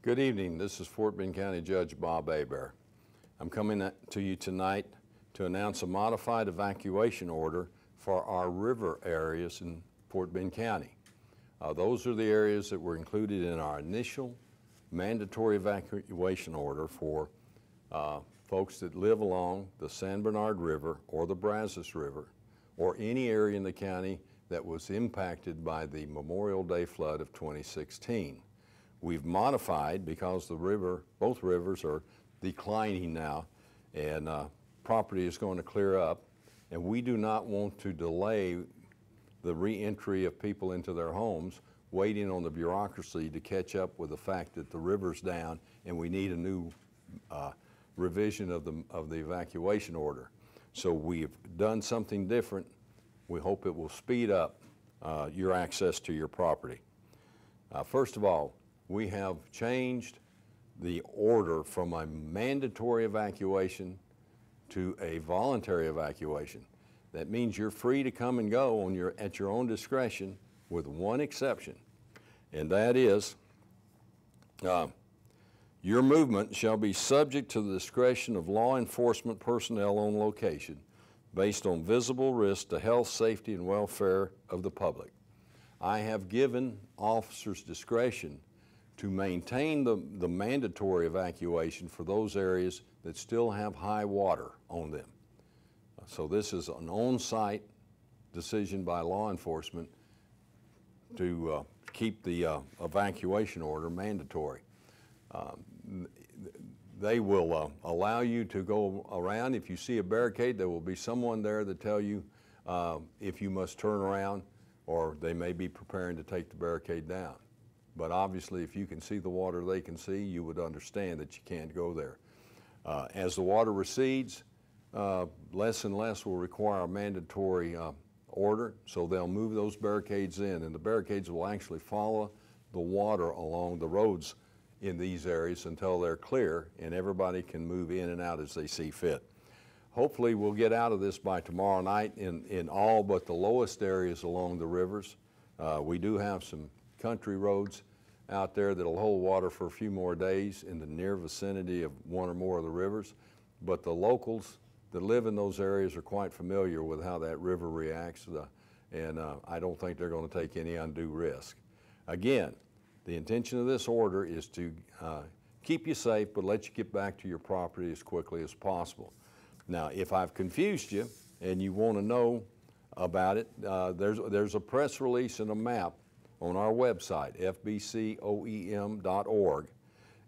Good evening. This is Fort Bend County Judge Bob Hebert. I'm coming to you tonight to announce a modified evacuation order for our river areas in Fort Bend County. Those are the areas that were included in our initial mandatory evacuation order for folks that live along the San Bernard River or the Brazos River or any area in the county that was impacted by the Memorial Day flood of 2016. We've modified because both rivers are declining now, and property is going to clear up, and we do not want to delay the re-entry of people into their homes, waiting on the bureaucracy to catch up with the fact that the river's down and we need a new revision of the evacuation order. So we've done something different. We hope it will speed up your access to your property. First of all, we have changed the order from a mandatory evacuation to a voluntary evacuation. That means you're free to come and go at your own discretion, with one exception, and that is your movement shall be subject to the discretion of law enforcement personnel on location based on visible risk to health, safety, and welfare of the public. I have given officers discretion to maintain the mandatory evacuation for those areas that still have high water on them. So this is an on-site decision by law enforcement to keep the evacuation order mandatory. They will allow you to go around. If you see a barricade, there will be someone there to tell you if you must turn around, or they may be preparing to take the barricade down. But obviously, if you can see the water they can see, you would understand that you can't go there. As the water recedes, less and less will require a mandatory order, so they'll move those barricades in, and the barricades will actually follow the water along the roads in these areas until they're clear, and everybody can move in and out as they see fit. Hopefully, we'll get out of this by tomorrow night in all but the lowest areas along the rivers. We do have some country roads out there that'll hold water for a few more days in the near vicinity of one or more of the rivers, but the locals that live in those areas are quite familiar with how that river reacts, and I don't think they're going to take any undue risk. Again, the intention of this order is to keep you safe, but let you get back to your property as quickly as possible. Now, if I've confused you and you want to know about it, there's a press release and a map on our website, fbcoem.org,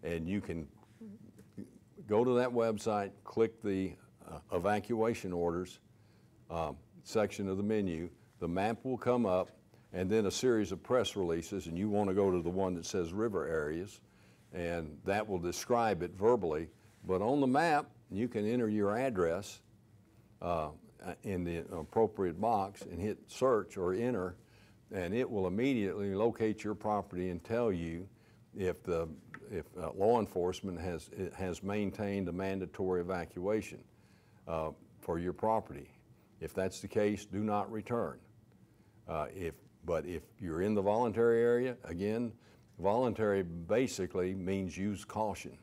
and you can go to that website, click the evacuation orders section of the menu. The map will come up, and then a series of press releases, and you want to go to the one that says river areas, and that will describe it verbally. But on the map, you can enter your address in the appropriate box and hit search or enter, and it will immediately locate your property and tell you if law enforcement has maintained a mandatory evacuation for your property. If that's the case, do not return. But if you're in the voluntary area, again, voluntary basically means use caution.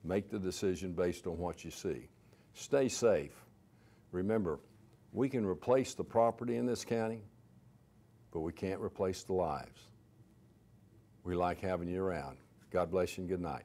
Make the decision based on what you see. Stay safe. Remember, we can replace the property in this county, but we can't replace the lives. We like having you around. God bless you and good night.